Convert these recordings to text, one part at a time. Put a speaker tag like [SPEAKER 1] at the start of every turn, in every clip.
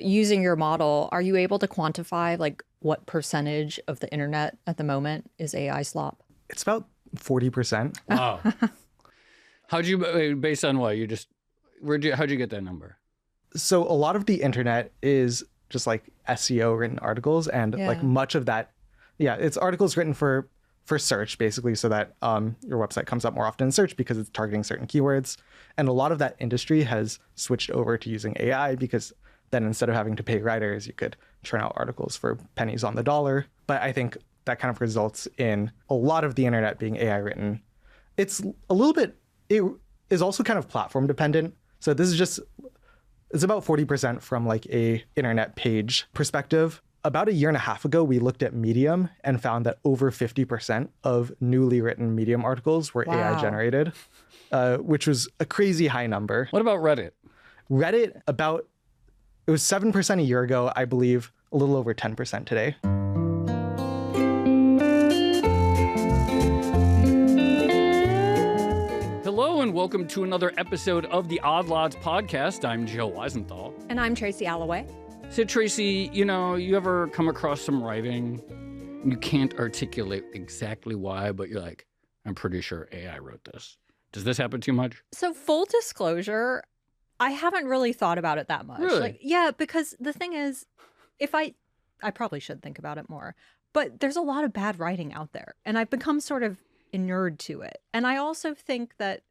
[SPEAKER 1] Using your model, are you able to quantify like what percentage of the internet at the moment is AI slop?
[SPEAKER 2] It's about 40%.
[SPEAKER 3] Wow. How'd you, based on what? How'd you get that number?
[SPEAKER 2] So a lot of the internet is just like SEO written articles, and like much of that, it's articles written for search, basically, so that your website comes up more often in search because it's targeting certain keywords. And a lot of that industry has switched over to using AI because then instead of having to pay writers, you could churn out articles for pennies on the dollar. But I think that kind of results in a lot of the internet being AI written. It's a little bit, it is also kind of platform dependent. So this is just, it's about 40% from like a internet page perspective. About a year and a half ago, we looked at Medium and found that over 50% of newly written Medium articles were AI generated, which was a crazy high number.
[SPEAKER 3] What about Reddit?
[SPEAKER 2] Reddit, it was 7% a year ago, I believe, a little over 10% today.
[SPEAKER 3] Hello and welcome to another episode of the Odd Lots podcast. I'm Joe Weisenthal.
[SPEAKER 1] And I'm Tracy Alloway.
[SPEAKER 3] So Tracy, you ever come across some writing, you can't articulate exactly why, but you're like, I'm pretty sure AI wrote this. Does this happen too much?
[SPEAKER 1] So full disclosure, I haven't really thought about it that much.
[SPEAKER 3] Really?
[SPEAKER 1] Because the thing is, I probably should think about it more, but there's a lot of bad writing out there and I've become sort of inured to it. And I also think that,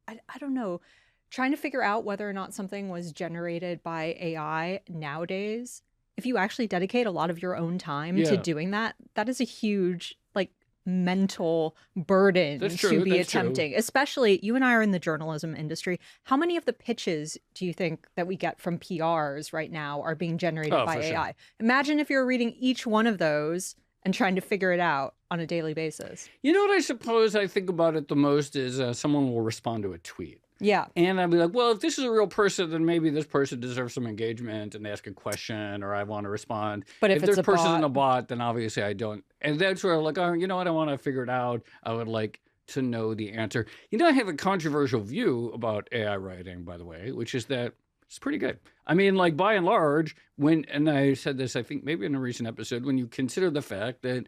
[SPEAKER 1] I don't know, trying to figure out whether or not something was generated by AI nowadays, if you actually dedicate a lot of your own time to doing that, that is a huge, like, mental burden to be attempting. Especially, you and I are in the journalism industry. How many of the pitches do you think that we get from PRs right now are being generated by AI? Sure. Imagine if you're reading each one of those and trying to figure it out on a daily basis.
[SPEAKER 3] You know what I suppose I think about it the most is someone will respond to a tweet.
[SPEAKER 1] Yeah.
[SPEAKER 3] And I'd be like, well, if this is a real person, then maybe this person deserves some engagement and ask a question or I want to respond.
[SPEAKER 1] But if
[SPEAKER 3] this person isn't a bot, then obviously I don't. And that's where I'm like, oh, you know what? I want to figure it out. I would like to know the answer. I have a controversial view about AI writing, by the way, which is that it's pretty good. I mean, like by and large, and I said this, I think maybe in a recent episode, when you consider the fact that,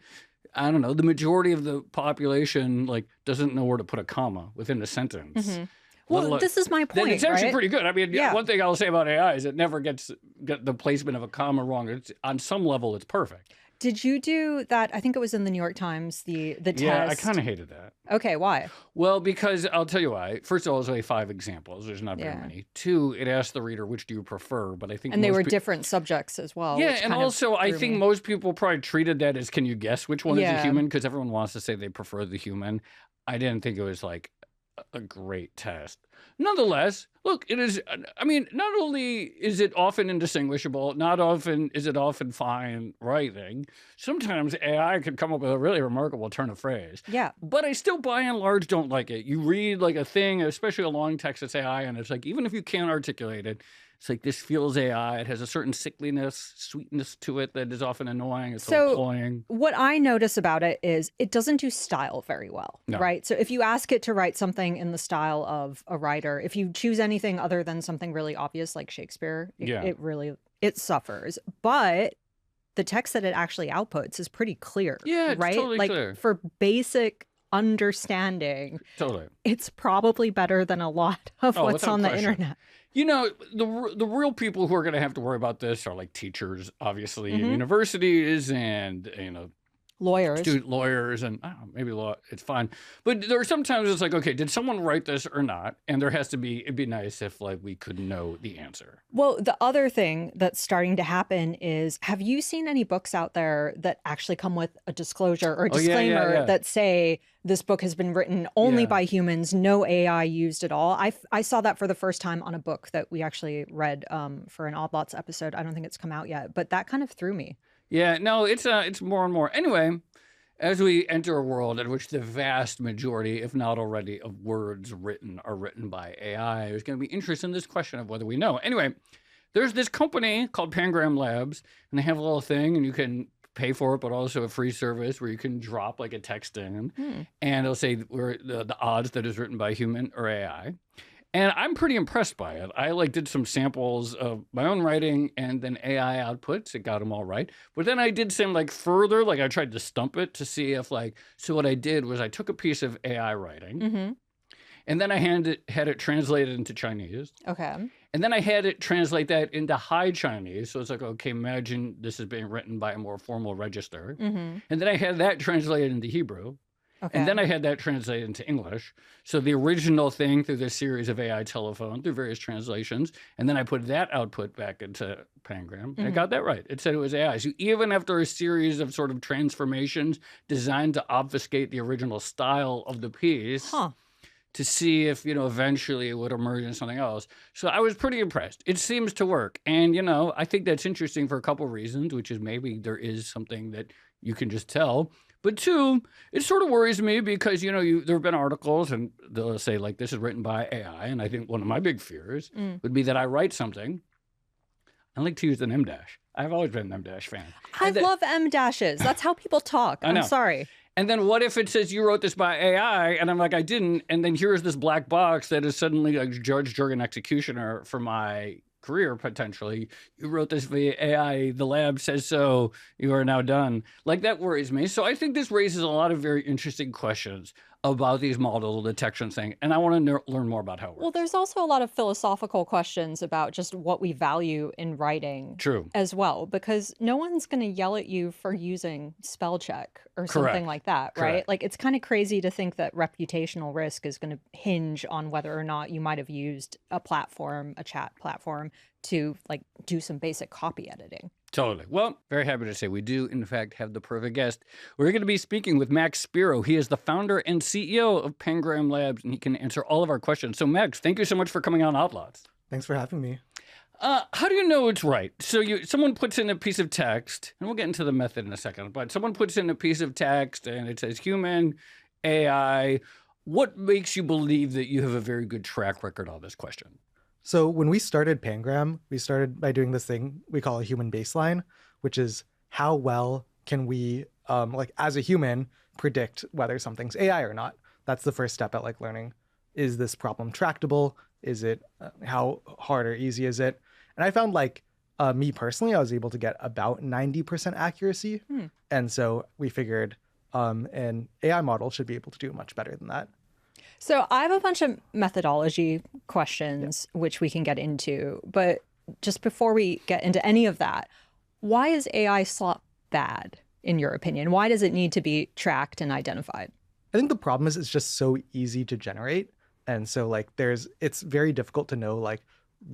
[SPEAKER 3] I don't know, the majority of the population like doesn't know where to put a comma within a sentence.
[SPEAKER 1] Mm-hmm. Well, this is my point.
[SPEAKER 3] Then it's actually
[SPEAKER 1] right?
[SPEAKER 3] pretty good. I mean, one thing I'll say about AI is it never gets the placement of a comma wrong. It's, on some level, it's perfect.
[SPEAKER 1] Did you do that? I think it was in the New York Times, the test.
[SPEAKER 3] Yeah, I kind of hated that.
[SPEAKER 1] Okay, why?
[SPEAKER 3] Well, because I'll tell you why. First of all, there's only 5 examples. There's not very many. 2, it asked the reader, which do you prefer? But I think
[SPEAKER 1] they were different subjects as well.
[SPEAKER 3] Yeah, and also I think most people probably treated that as, can you guess which one is a human? Because everyone wants to say they prefer the human. I didn't think it was like a great test. Nonetheless, look, it is, I mean, not only is it often indistinguishable, not often is it often fine writing, sometimes AI could come up with a really remarkable turn of phrase.
[SPEAKER 1] Yeah.
[SPEAKER 3] But I still, by and large, don't like it. You read like a thing, especially a long text that's AI, and it's like, even if you can't articulate it, it's like, this feels AI. It has a certain sickliness, sweetness to it that is often annoying. It's so cloying.
[SPEAKER 1] What I notice about it is it doesn't do style very well, right? So if you ask it to write something in the style of a writer, if you choose anything other than something really obvious like Shakespeare, it suffers. But the text that it actually outputs is pretty clear.
[SPEAKER 3] Yeah, it's
[SPEAKER 1] right?
[SPEAKER 3] totally
[SPEAKER 1] like
[SPEAKER 3] clear.
[SPEAKER 1] For basic understanding,
[SPEAKER 3] totally,
[SPEAKER 1] it's probably better than a lot of what's on the internet.
[SPEAKER 3] The real people who are going to have to worry about this are like teachers, obviously, in universities, and
[SPEAKER 1] lawyers,
[SPEAKER 3] student lawyers, and I don't know, maybe law. It's fine, but there are sometimes it's like, okay, did someone write this or not? And there has to be. It'd be nice if like we could know the answer.
[SPEAKER 1] Well, the other thing that's starting to happen is, have you seen any books out there that actually come with a disclosure or a disclaimer that say this book has been written only by humans, no AI used at all? I saw that for the first time on a book that we actually read for an Odd Lots episode. I don't think it's come out yet, but that kind of threw me.
[SPEAKER 3] Yeah, no, it's more and more. Anyway, as we enter a world in which the vast majority, if not already, of words written are written by AI, there's going to be interest in this question of whether we know. Anyway, there's this company called Pangram Labs, and they have a little thing, and you can pay for it, but also a free service where you can drop like a text in, and it'll say the odds that is written by human or AI. And I'm pretty impressed by it. I like did some samples of my own writing and then AI outputs. It got them all right. But then I did some like further, like I tried to stump it to see if like, so what I did was I took a piece of AI writing and then I had it translated into Chinese.
[SPEAKER 1] Okay.
[SPEAKER 3] And then I had it translate that into High Chinese. So it's like, okay, imagine this is being written by a more formal register. And then I had that translated into Hebrew.
[SPEAKER 1] Okay.
[SPEAKER 3] And then I had that translated into English. So the original thing through this series of AI telephone, through various translations, and then I put that output back into Pangram, and I got that right. It said it was AI. So even after a series of sort of transformations designed to obfuscate the original style of the piece, to see if, you know, eventually it would emerge in something else. So I was pretty impressed. It seems to work. And, you know, I think that's interesting for a couple of reasons, which is maybe there is something that you can just tell. But two, it sort of worries me because, you know, there have been articles and they'll say like, this is written by AI. And I think one of my big fears would be that I write something. I like to use an M dash. I've always been an M dash fan.
[SPEAKER 1] I love M dashes. That's how people talk. I'm sorry.
[SPEAKER 3] And then what if it says you wrote this by AI? And I'm like, I didn't. And then here's this black box that is suddenly a judge, jury, and executioner for my career, potentially. You wrote this via AI. The lab says so. You are now done. Like, that worries me. So I think this raises a lot of very interesting questions about these model detection thing. And I want to learn more about how it works.
[SPEAKER 1] Well, there's also a lot of philosophical questions about just what we value in writing as well, because no one's going to yell at you for using spell check or something like that, right? Like, it's kind of crazy to think that reputational risk is going to hinge on whether or not you might have used a platform, a chat platform, to like do some basic copy editing.
[SPEAKER 3] Totally. Well, very happy to say we do, in fact, have the perfect guest. We're going to be speaking with Max Spero. He is the founder and CEO of Pangram Labs, and he can answer all of our questions. So, Max, thank you so much for coming on Outlaws.
[SPEAKER 2] Thanks for having me.
[SPEAKER 3] How do you know it's right? So someone puts in a piece of text, and we'll get into the method in a second, but someone puts in a piece of text, and it says human, AI. What makes you believe that you have a very good track record on this question?
[SPEAKER 2] So when we started Pangram, we started by doing this thing we call a human baseline, which is how well can we, like as a human, predict whether something's AI or not. That's the first step at like learning. Is this problem tractable? Is it, how hard or easy is it? And I found like, me personally, I was able to get about 90% accuracy. And so we figured an AI model should be able to do much better than that.
[SPEAKER 1] So I have a bunch of methodology questions, which we can get into. But just before we get into any of that, why is AI slop bad, in your opinion? Why does it need to be tracked and identified?
[SPEAKER 2] I think the problem is it's just so easy to generate. And so like it's very difficult to know like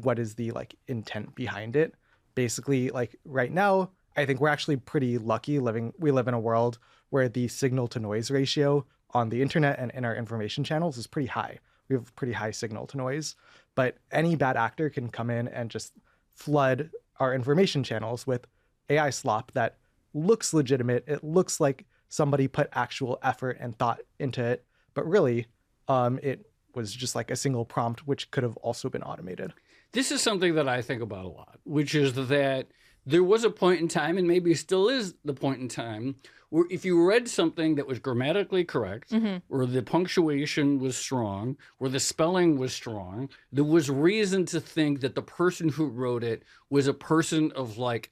[SPEAKER 2] what is the like intent behind it. Basically, like right now, I think we're actually pretty lucky we live in a world where the signal to noise ratio on the internet and in our information channels is pretty high. We have pretty high signal to noise, but any bad actor can come in and just flood our information channels with AI slop that looks legitimate. It looks like somebody put actual effort and thought into it, but really it was just like a single prompt, which could have also been automated.
[SPEAKER 3] This is something that I think about a lot, which is that there was a point in time, and maybe still is the point in time, where if you read something that was grammatically correct, or the punctuation was strong, or the spelling was strong, there was reason to think that the person who wrote it was a person of like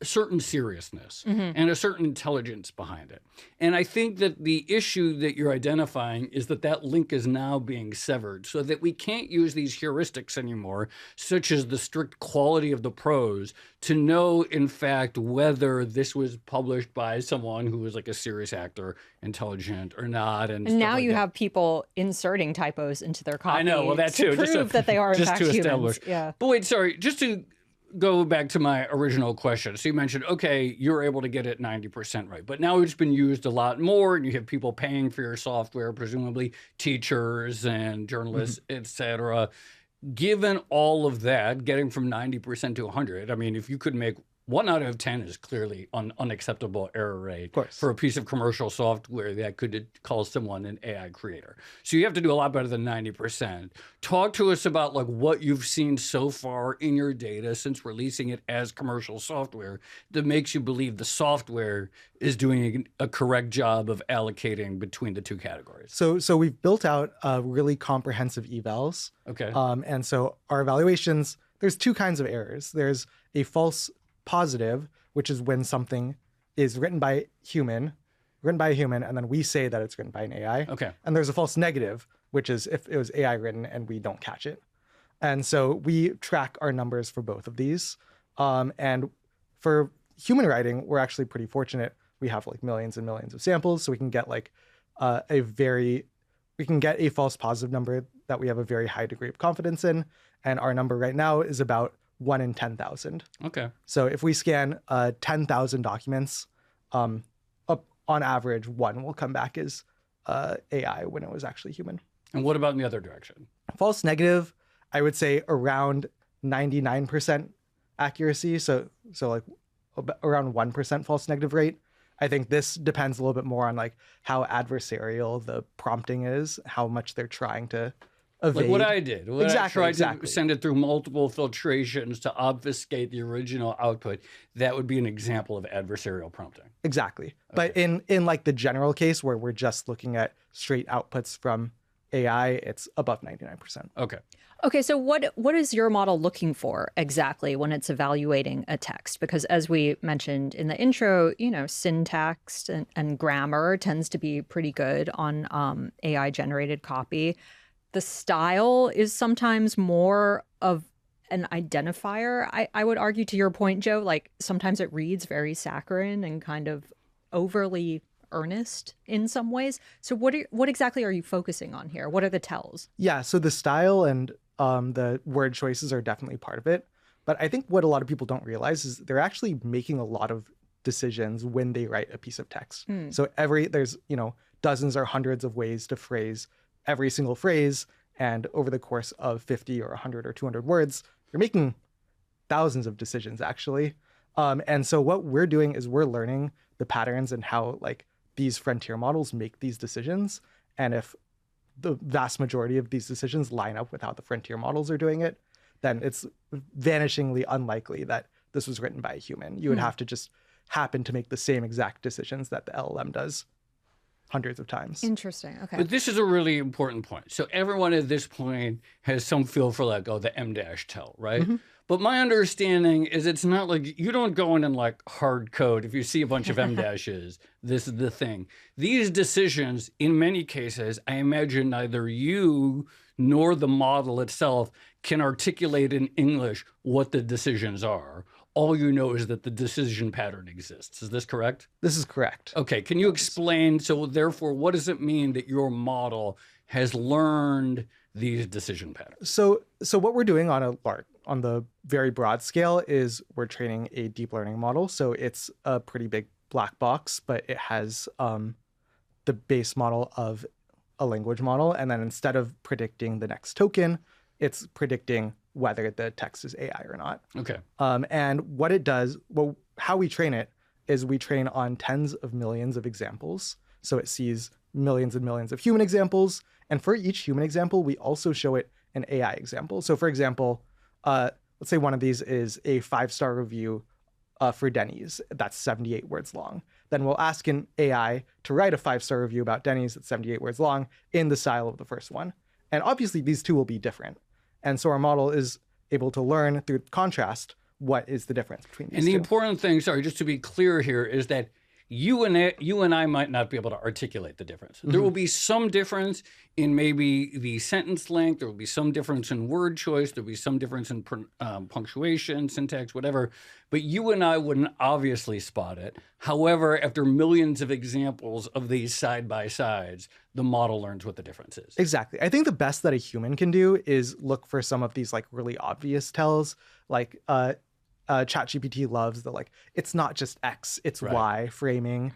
[SPEAKER 3] certain seriousness and a certain intelligence behind it. And I think that the issue that you're identifying is that link is now being severed so that we can't use these heuristics anymore, such as the strict quality of the prose, to know, in fact, whether this was published by someone who was like a serious actor, intelligent or not. And
[SPEAKER 1] now
[SPEAKER 3] like
[SPEAKER 1] you have people inserting typos into their copy.
[SPEAKER 3] I know, well, that too.
[SPEAKER 1] To prove that they are in fact humans.
[SPEAKER 3] Yeah. But wait, sorry, just to go back to my original question. So you mentioned, okay, you're able to get it 90% right, but now it's been used a lot more, and you have people paying for your software, presumably teachers and journalists, et cetera. Given all of that, getting from 90% to 100, I mean, if you could make 1 out of 10 is clearly unacceptable error rate
[SPEAKER 2] course.
[SPEAKER 3] for a piece of commercial software that could call someone an AI creator. So you have to do a lot better than 90%. Talk to us about like what you've seen so far in your data since releasing it as commercial software that makes you believe the software is doing a correct job of allocating between the two categories.
[SPEAKER 2] So we've built out really comprehensive evals.
[SPEAKER 3] Okay.
[SPEAKER 2] And so our evaluations, there's two kinds of errors. There's a false positive, which is when something is written by a human, and then we say that it's written by an AI.
[SPEAKER 3] Okay.
[SPEAKER 2] And there's a false negative, which is if it was AI written and we don't catch it. And so we track our numbers for both of these. And for human writing, we're actually pretty fortunate. We have like millions and millions of samples, so we can get like we can get a false positive number that we have a very high degree of confidence in. And our number right now is about 1 in 10,000.
[SPEAKER 3] Okay.
[SPEAKER 2] So if we scan 10,000 documents, up on average, 1 will come back as AI when it was actually human.
[SPEAKER 3] And what about in the other direction?
[SPEAKER 2] False negative, I would say around 99% accuracy. So like around 1% false negative rate. I think this depends a little bit more on like how adversarial the prompting is, how much they're trying to evade.
[SPEAKER 3] Like what I did. I tried
[SPEAKER 2] exactly.
[SPEAKER 3] to send it through multiple filtrations to obfuscate the original output. That would be an example of adversarial prompting.
[SPEAKER 2] Exactly. Okay. But in like the general case where we're just looking at straight outputs from AI, it's above 99%.
[SPEAKER 3] Okay.
[SPEAKER 1] Okay, so what is your model looking for exactly when it's evaluating a text? Because as we mentioned in the intro, syntax and grammar tends to be pretty good on AI-generated copy. The style is sometimes more of an identifier. I would argue, to your point, Joe, like sometimes it reads very saccharine and kind of overly earnest in some ways. So what exactly are you focusing on here? What are the tells?
[SPEAKER 2] Yeah, so the style and the word choices are definitely part of it. But I think what a lot of people don't realize is they're actually making a lot of decisions when they write a piece of text. So there's dozens or hundreds of ways to phrase every single phrase. And over the course of 50 or 100 or 200 words, you're making thousands of decisions, actually. And so what we're doing is we're learning the patterns and how like these frontier models make these decisions. And if the vast majority of these decisions line up with how the frontier models are doing it, then it's vanishingly unlikely that this was written by a human. You would have to just happen to make the same exact decisions that the LLM does hundreds of times.
[SPEAKER 1] Interesting. Okay.
[SPEAKER 3] But this is a really important point. So everyone at this point has some feel for like, the M-dash tell, right? Mm-hmm. But my understanding is it's not like you don't go in and like hard code. If you see a bunch of M-dashes, this is the thing. These decisions, in many cases, I imagine neither you nor the model itself can articulate in English what the decisions are. All you know is that the decision pattern exists. Is this correct?
[SPEAKER 2] This is correct.
[SPEAKER 3] Okay. Can you explain? So therefore, what does it mean that your model has learned these decision patterns?
[SPEAKER 2] So what we're doing on the very broad scale is we're training a deep learning model. So it's a pretty big black box, but it has the base model of a language model. And then instead of predicting the next token, it's predicting whether the text is AI or not.
[SPEAKER 3] Okay.
[SPEAKER 2] And what it does, how we train it is we train on tens of millions of examples. So it sees millions and millions of human examples. And for each human example, we also show it an AI example. So for example, let's say one of these is a 5-star review for Denny's. That's 78 words long. Then we'll ask an AI to write a 5-star review about Denny's that's 78 words long in the style of the first one. And obviously these two will be different. And so our model is able to learn through contrast what is the difference between these two.
[SPEAKER 3] And the important thing, sorry, just to be clear here, is that you and I might not be able to articulate the difference. There will be some difference in maybe the sentence length. There will be some difference in word choice. There will be some difference in punctuation, syntax, whatever. But you and I wouldn't obviously spot it. However, after millions of examples of these side by sides, the model learns what the difference is.
[SPEAKER 2] Exactly. I think the best that a human can do is look for some of these like really obvious tells, like ChatGPT loves the like, it's not just X, it's
[SPEAKER 3] Right.
[SPEAKER 2] Y framing.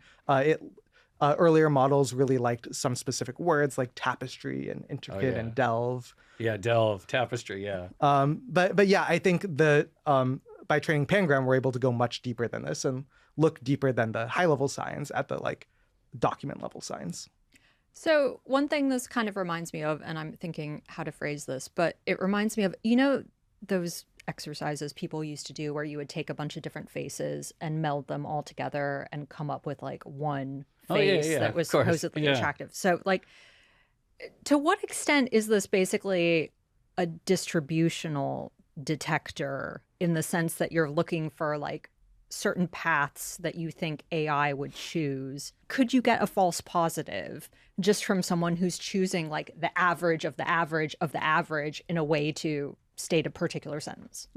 [SPEAKER 2] Earlier models really liked some specific words like tapestry and intricate and delve.
[SPEAKER 3] Yeah, delve, tapestry, yeah.
[SPEAKER 2] But yeah, I think the by training Pangram, we're able to go much deeper than this and look deeper than the high level signs at the like document level signs.
[SPEAKER 1] So one thing this kind of reminds me of, and I'm thinking how to phrase this, but it reminds me of, you know, those exercises people used to do where you would take a bunch of different faces and meld them all together and come up with like one face that was supposedly attractive. So like, to what extent is this basically a distributional detector in the sense that you're looking for like certain paths that you think AI would choose? Could you get a false positive just from someone who's choosing like the average of the average of the average in a way to state a particular sentence?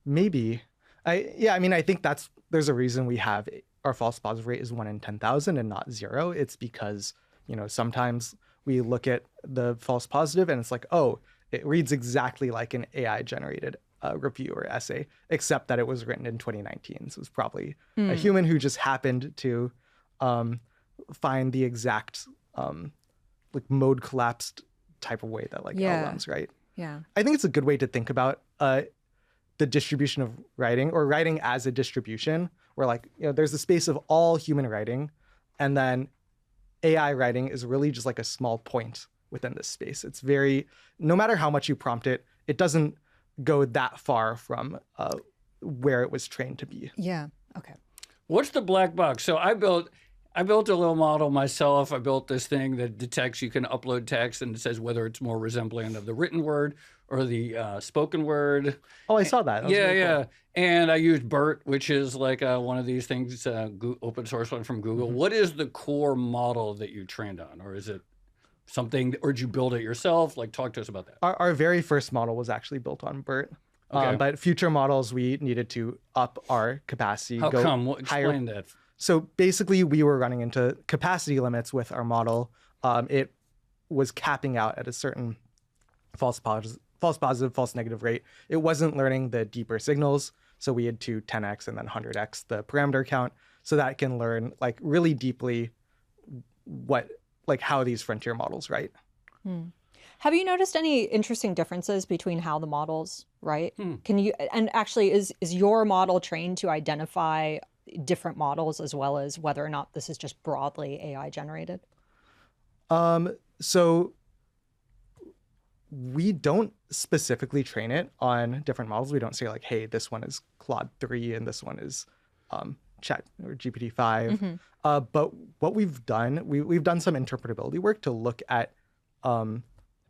[SPEAKER 2] Maybe. I mean, I think there's a reason we have our false positive rate is 1 in 10,000 and not 0. It's because, you know, sometimes we look at the false positive and it's like, oh, it reads exactly like an AI generated review or essay, except that it was written in 2019. So it was probably a human who just happened to find the exact like mode collapsed type of way that like LLMs write.
[SPEAKER 1] Yeah.
[SPEAKER 2] I think it's a good way to think about the distribution of writing, or writing as a distribution, where like, you know, there's the space of all human writing, and then AI writing is really just like a small point within this space. It's very, no matter how much you prompt it, it doesn't go that far from where it was trained to be.
[SPEAKER 1] Yeah. Okay.
[SPEAKER 3] What's the black box? So I built a little model myself. I built this thing that detects, you can upload text and it says whether it's more resembling of the written word or the spoken word.
[SPEAKER 2] Oh, I saw that. That was really cool.
[SPEAKER 3] And I used BERT, which is like one of these things, open source one from Google.
[SPEAKER 2] Mm-hmm.
[SPEAKER 3] What is the core model that you trained on? Or is it something, or did you build it yourself? Like, talk to us about that.
[SPEAKER 2] Our very first model was actually built on BERT.
[SPEAKER 3] Okay.
[SPEAKER 2] But future models, we needed to up our capacity.
[SPEAKER 3] How come? Explain that.
[SPEAKER 2] So basically, we were running into capacity limits with our model. It was capping out at a certain false positive, false negative rate. It wasn't learning the deeper signals. So we had to 10x and then 100x the parameter count, so that it can learn like really deeply how these frontier models write.
[SPEAKER 1] Have you noticed any interesting differences between how the models write? Can you, and actually is your model trained to identify different models as well as whether or not this is just broadly AI generated?
[SPEAKER 2] So we don't specifically train it on different models. We don't say like, hey, this one is Claude 3 and this one is Chat or GPT-5. But what we've done, we've done some interpretability work to look at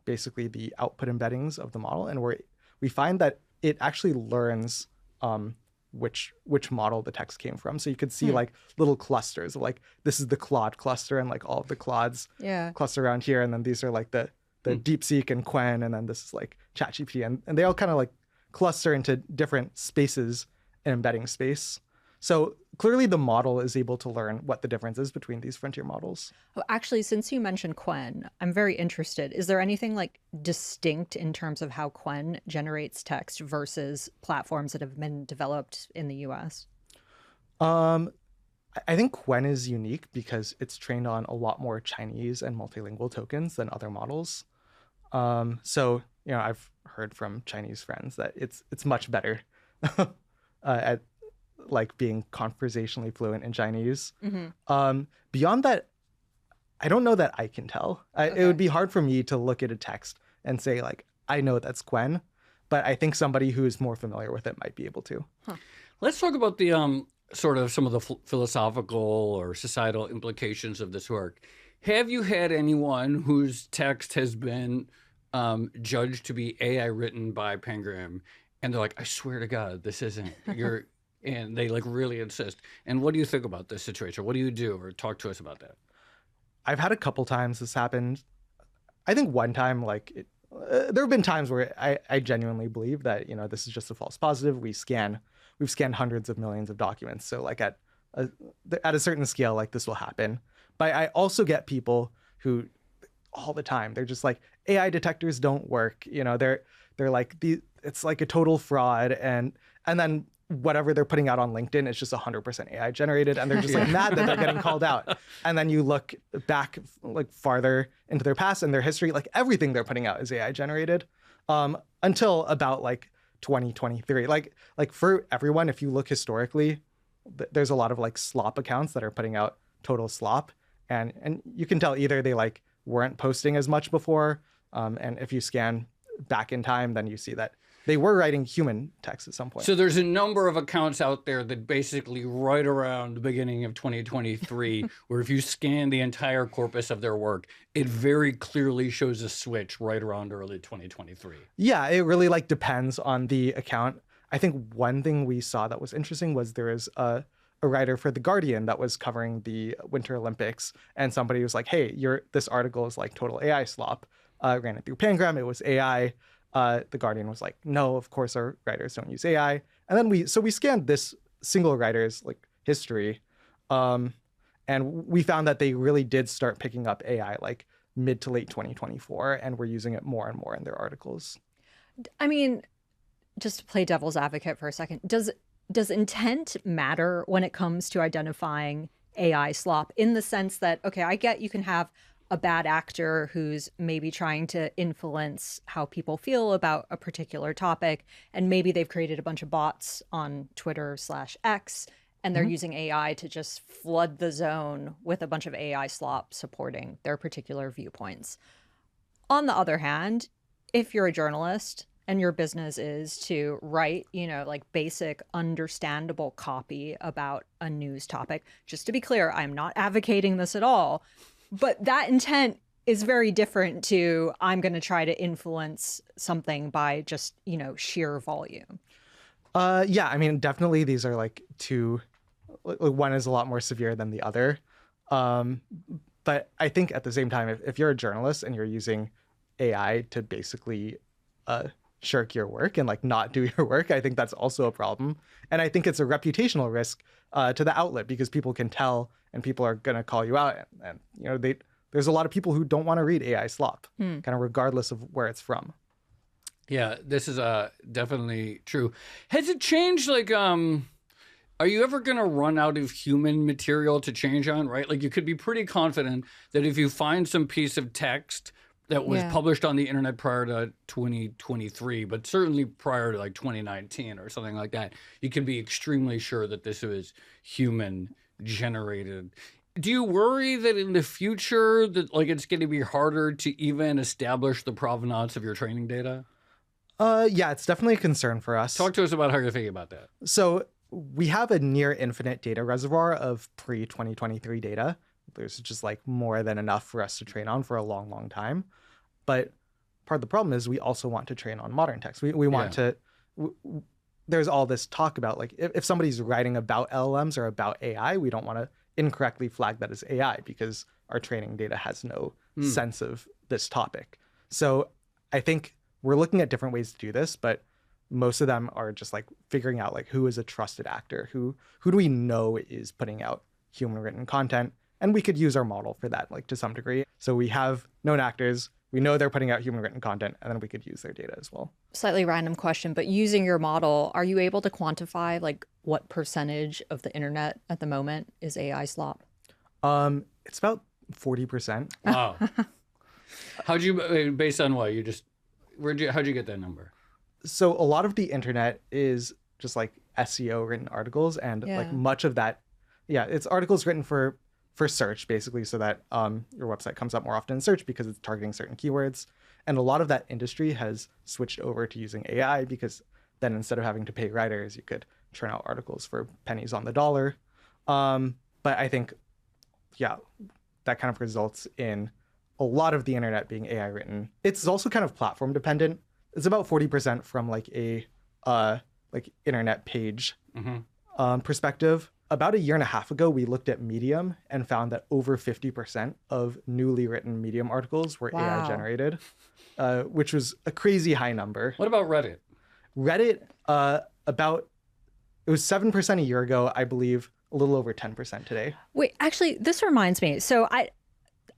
[SPEAKER 2] basically the output embeddings of the model, and we find that it actually learns which model the text came from. So you could see like little clusters of like, this is the Claude cluster, and like all of the Claudes cluster around here, and then these are like the DeepSeek and Qwen, and then this is like ChatGPT, and they all kind of like cluster into different spaces in embedding space. So clearly the model is able to learn what the difference is between these frontier models.
[SPEAKER 1] Oh, actually, since you mentioned Qwen, I'm very interested. Is there anything like distinct in terms of how Qwen generates text versus platforms that have been developed in the US?
[SPEAKER 2] I think Qwen is unique because it's trained on a lot more Chinese and multilingual tokens than other models. So, you know, I've heard from Chinese friends that it's much better at like being conversationally fluent in Chinese. Beyond that, I don't know that I can tell. It would be hard for me to look at a text and say like, I know that's Qwen, but I think somebody who's more familiar with it might be able to.
[SPEAKER 3] Let's talk about the sort of some of the philosophical or societal implications of this work. Have you had anyone whose text has been judged to be AI written by Pangram, and they're like, I swear to God, this isn't your... And they like really insist. And what do you think about this situation? What do you do? Or talk to us about that.
[SPEAKER 2] I've had a couple times this happened. I think one time, like, there have been times where I genuinely believe that, you know, this is just a false positive. We've scanned hundreds of millions of documents. So like at a certain scale, like this will happen. But I also get people who all the time, they're just like, AI detectors don't work. You know, they're like, it's like a total fraud. And then whatever they're putting out on LinkedIn is just 100% AI generated, and they're just like mad that they're getting called out. And then you look back like farther into their past and their history, like everything they're putting out is AI generated, until about like 2023. Like for everyone, if you look historically, there's a lot of like slop accounts that are putting out total slop, and you can tell either they like weren't posting as much before, and if you scan back in time, then you see that they were writing human text at some point.
[SPEAKER 3] So there's a number of accounts out there that basically right around the beginning of 2023, where if you scan the entire corpus of their work, it very clearly shows a switch right around early 2023.
[SPEAKER 2] Yeah, it really like depends on the account. I think one thing we saw that was interesting was there is a writer for The Guardian that was covering the Winter Olympics, and somebody was like, hey, this article is like total AI slop. Ran it through Pangram, it was AI. The Guardian was like, no, of course our writers don't use AI. And then we scanned this single writer's like history, and we found that they really did start picking up AI like mid to late 2024, and we're using it more and more in their articles.
[SPEAKER 1] I mean, just to play devil's advocate for a second, does intent matter when it comes to identifying AI slop, in the sense that, okay, I get you can have a bad actor who's maybe trying to influence how people feel about a particular topic, and maybe they've created a bunch of bots on Twitter/X, and they're using AI to just flood the zone with a bunch of AI slop supporting their particular viewpoints. On the other hand, if you're a journalist and your business is to write, like basic understandable copy about a news topic, just to be clear, I'm not advocating this at all, but that intent is very different to I'm going to try to influence something by just, sheer volume.
[SPEAKER 2] Yeah, I mean, definitely these are like two, one is a lot more severe than the other. But I think at the same time, if you're a journalist and you're using AI to basically shirk your work and like not do your work, I think that's also a problem. And I think it's a reputational risk to the outlet, because people can tell and people are going to call you out. And there's a lot of people who don't want to read AI slop, kind of regardless of where it's from.
[SPEAKER 3] Yeah, this is definitely true. Has it changed? Like, are you ever going to run out of human material to change on, right? Like, you could be pretty confident that if you find some piece of text that was published on the internet prior to 2023, but certainly prior to like 2019 or something like that, you can be extremely sure that this was human generated. Do you worry that in the future that like it's going to be harder to even establish the provenance of your training data?
[SPEAKER 2] Yeah, it's definitely a concern for us.
[SPEAKER 3] Talk to us about how you're thinking about that.
[SPEAKER 2] So we have a near infinite data reservoir of pre-2023 data. There's just like more than enough for us to train on for a long, long time. But part of the problem is we also want to train on modern text. We want to, there's all this talk about like, if somebody's writing about LLMs or about AI, we don't want to incorrectly flag that as AI because our training data has no sense of this topic. So I think we're looking at different ways to do this, but most of them are just like figuring out like who is a trusted actor, who do we know is putting out human written content. And we could use our model for that, like to some degree. So we have known actors, we know they're putting out human written content, and then we could use their data as well.
[SPEAKER 1] Slightly random question, but using your model, are you able to quantify like what percentage of the internet at the moment is AI slop?
[SPEAKER 2] It's about 40%.
[SPEAKER 3] Wow. How'd you, based on what, how'd you get that number?
[SPEAKER 2] So a lot of the internet is just like SEO written articles, and like much of that, it's articles written for search, basically, so that your website comes up more often in search because it's targeting certain keywords. And a lot of that industry has switched over to using AI, because then instead of having to pay writers, you could churn out articles for pennies on the dollar. But I think, that kind of results in a lot of the internet being AI written. It's also kind of platform dependent. It's about 40% from like a like internet page perspective. About a year and a half ago, we looked at Medium and found that over 50% of newly written Medium articles were AI generated, which was a crazy high number.
[SPEAKER 3] What about Reddit?
[SPEAKER 2] Reddit, it was 7% a year ago, I believe, a little over 10% today.
[SPEAKER 1] Wait, actually, this reminds me. So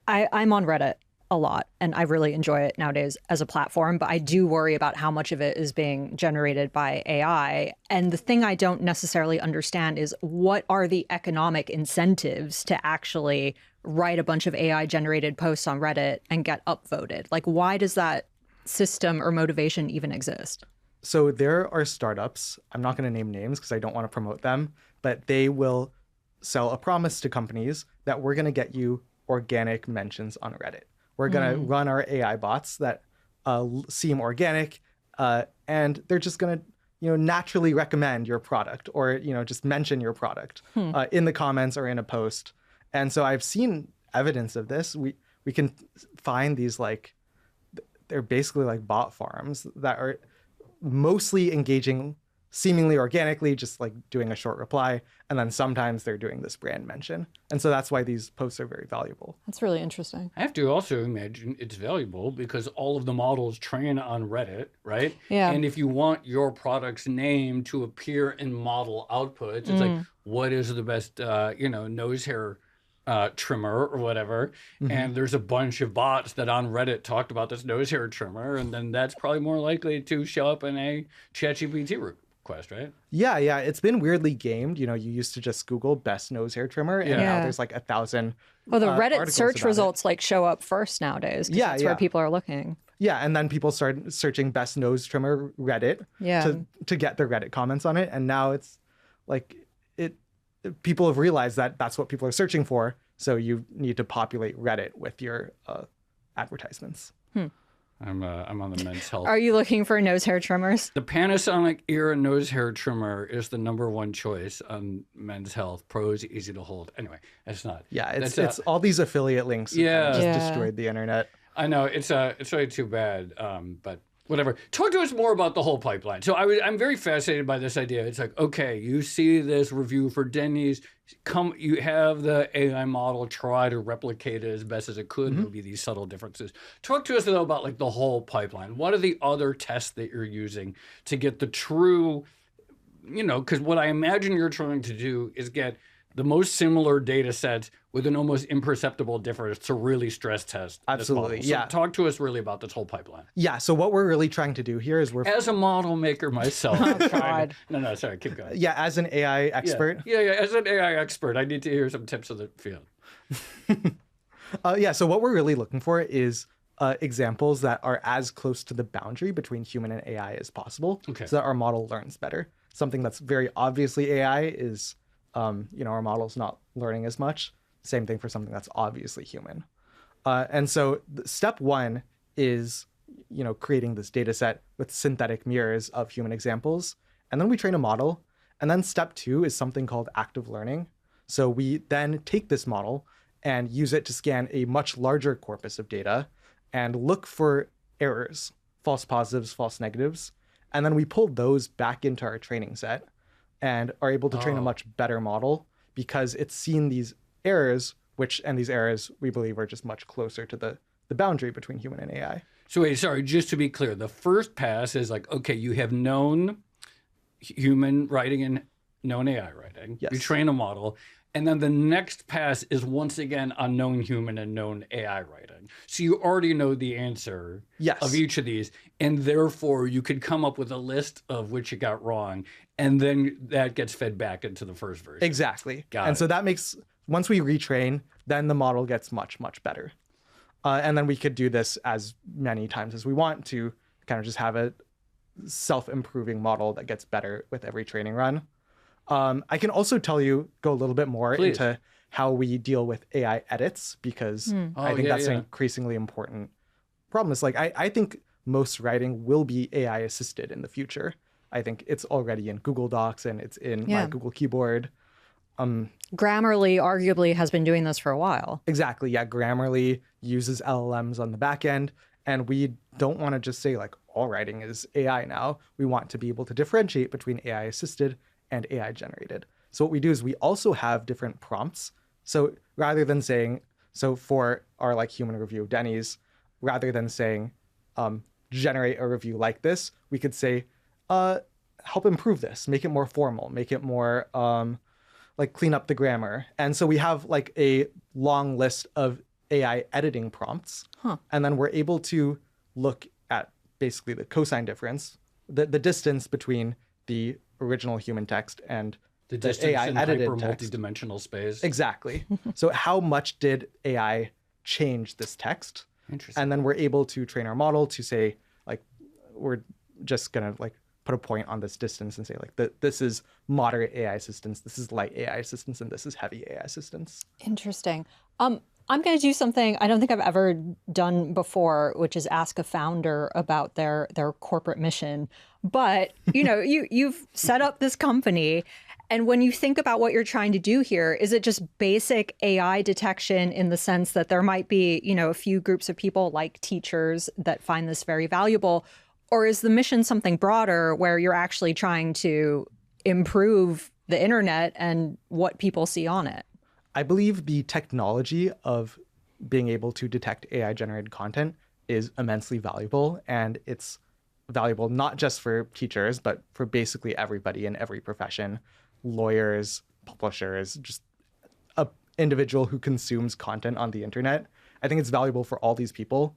[SPEAKER 1] I'm on Reddit a lot, and I really enjoy it nowadays as a platform, but I do worry about how much of it is being generated by AI. And the thing I don't necessarily understand is what are the economic incentives to actually write a bunch of AI generated posts on Reddit and get upvoted? Like, why does that system or motivation even exist?
[SPEAKER 2] So there are startups, I'm not going to name names because I don't want to promote them, but they will sell a promise to companies that we're going to get you organic mentions on Reddit. We're going to run our AI bots that seem organic, and they're just going to naturally recommend your product or just mention your product in the comments or in a post. And so I've seen evidence of this. We can find these they're basically like bot farms that are mostly engaging seemingly organically, just like doing a short reply. And then sometimes they're doing this brand mention. And so that's why these posts are very valuable.
[SPEAKER 1] That's really interesting.
[SPEAKER 3] I have to also imagine it's valuable because all of the models train on Reddit, right?
[SPEAKER 1] Yeah.
[SPEAKER 3] And if you want your product's name to appear in model outputs, it's like, what is the best, nose hair trimmer or whatever. And there's a bunch of bots that on Reddit talked about this nose hair trimmer. And then that's probably more likely to show up in a ChatGPT request, right?
[SPEAKER 2] Yeah. It's been weirdly gamed. You used to just Google best nose hair trimmer, and now there's like 1,000.
[SPEAKER 1] Oh, the Reddit search results show up first nowadays. That's where people are looking.
[SPEAKER 2] Yeah, and then people started searching best nose trimmer Reddit to get their Reddit comments on it, and now it's like people have realized that that's what people are searching for, so you need to populate Reddit with your advertisements.
[SPEAKER 3] I'm on the men's health.
[SPEAKER 1] Are you looking for nose hair trimmers?
[SPEAKER 3] The Panasonic Era nose hair trimmer is the #1 choice on Men's Health. Pros, easy to hold. Anyway, it's not.
[SPEAKER 2] Yeah, it's all these affiliate links. That just destroyed the internet.
[SPEAKER 3] I know it's really too bad, but whatever. Talk to us more about the whole pipeline. So I'm very fascinated by this idea. It's like, okay, you see this review for Denny's, you have the AI model try to replicate it as best as it could. There'll be these subtle differences. Talk to us though about like the whole pipeline. What are the other tests that you're using to get the true, because what I imagine you're trying to do is get the most similar data sets with an almost imperceptible difference to really stress test.
[SPEAKER 2] Absolutely,
[SPEAKER 3] this model. So talk to us really about this whole pipeline.
[SPEAKER 2] Yeah, so what we're really trying to do here is
[SPEAKER 3] as a model maker myself. No, sorry, keep going.
[SPEAKER 2] Yeah, as an AI expert.
[SPEAKER 3] Yeah, as an AI expert, I need to hear some tips of the field.
[SPEAKER 2] So what we're really looking for is examples that are as close to the boundary between human and AI as possible, so that our model learns better. Something that's very obviously AI is our model's not learning as much. Same thing for something that's obviously human. And so step one is, creating this data set with synthetic mirrors of human examples. And then we train a model. And then step two is something called active learning. So we then take this model and use it to scan a much larger corpus of data and look for errors, false positives, false negatives. And then we pull those back into our training set and are able to train a much better model because it's seen these errors, and these errors we believe are just much closer to the boundary between human and AI.
[SPEAKER 3] So wait, sorry, just to be clear, the first pass is like, okay, you have known human writing and known AI writing.
[SPEAKER 2] Yes.
[SPEAKER 3] You train a model. And then the next pass is once again on known human and known AI writing. So you already know the answer of each of these. And therefore you could come up with a list of which you got wrong. And then that gets fed back into the first version.
[SPEAKER 2] Exactly. So that makes, once we retrain, then the model gets much, much better. And then we could do this as many times as we want to kind of just have a self-improving model that gets better with every training run. I can also go a little bit more into how we deal with AI edits, because I think that's an increasingly important problem. It's like, I think most writing will be AI assisted in the future. I think it's already in Google Docs and it's in my Google keyboard.
[SPEAKER 1] Grammarly arguably has been doing this for a while.
[SPEAKER 2] Exactly. Yeah. Grammarly uses LLMs on the back end. And we don't want to just say like all writing is AI now. We want to be able to differentiate between AI assisted and AI generated. So what we do is we also have different prompts. So rather than saying, for our like human review of Denny's, rather than saying, generate a review like this, we could say, help improve this, make it more formal, make it more like clean up the grammar. And so we have like a long list of AI editing prompts. And then we're able to look at basically the cosine difference, the distance between the original human text and
[SPEAKER 3] the distance
[SPEAKER 2] AI
[SPEAKER 3] in
[SPEAKER 2] edited
[SPEAKER 3] hyper
[SPEAKER 2] text.
[SPEAKER 3] multidimensional space.
[SPEAKER 2] Exactly. So how much did AI change this text?
[SPEAKER 3] Interesting.
[SPEAKER 2] And then we're able to train our model to say, like, we're just gonna like put a point on this distance and say like this is moderate AI assistance, this is light AI assistance, and this is heavy AI assistance.
[SPEAKER 1] Interesting. I'm going to do something I don't think I've ever done before, which is ask a founder about their corporate mission. But, you know, you've set up this company. And when you think about what you're trying to do here, is it just basic AI detection in the sense that there might be, you know, a few groups of people like teachers that find this very valuable? Or is the mission something broader where you're actually trying to improve the internet and what people see on it?
[SPEAKER 2] I believe the technology of being able to detect AI generated content is immensely valuable, and it's valuable not just for teachers, but for basically everybody in every profession, lawyers, publishers, just an individual who consumes content on the internet. I think it's valuable for all these people.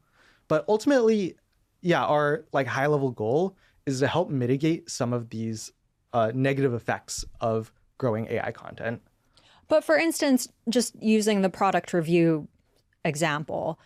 [SPEAKER 2] But ultimately, yeah, our like high level goal is to help mitigate some of these negative effects of growing AI content.
[SPEAKER 1] But for instance, just using the product review example,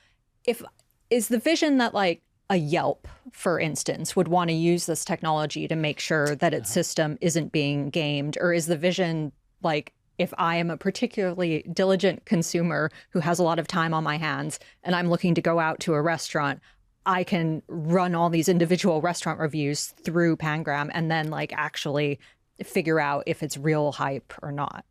[SPEAKER 1] is the vision that like a Yelp, for instance, would want to use this technology to make sure that its system isn't being gamed? Or is the vision like, if I am a particularly diligent consumer who has a lot of time on my hands and I'm looking to go out to a restaurant, I can run all these individual restaurant reviews through Pangram and then like actually figure out if it's real hype or not?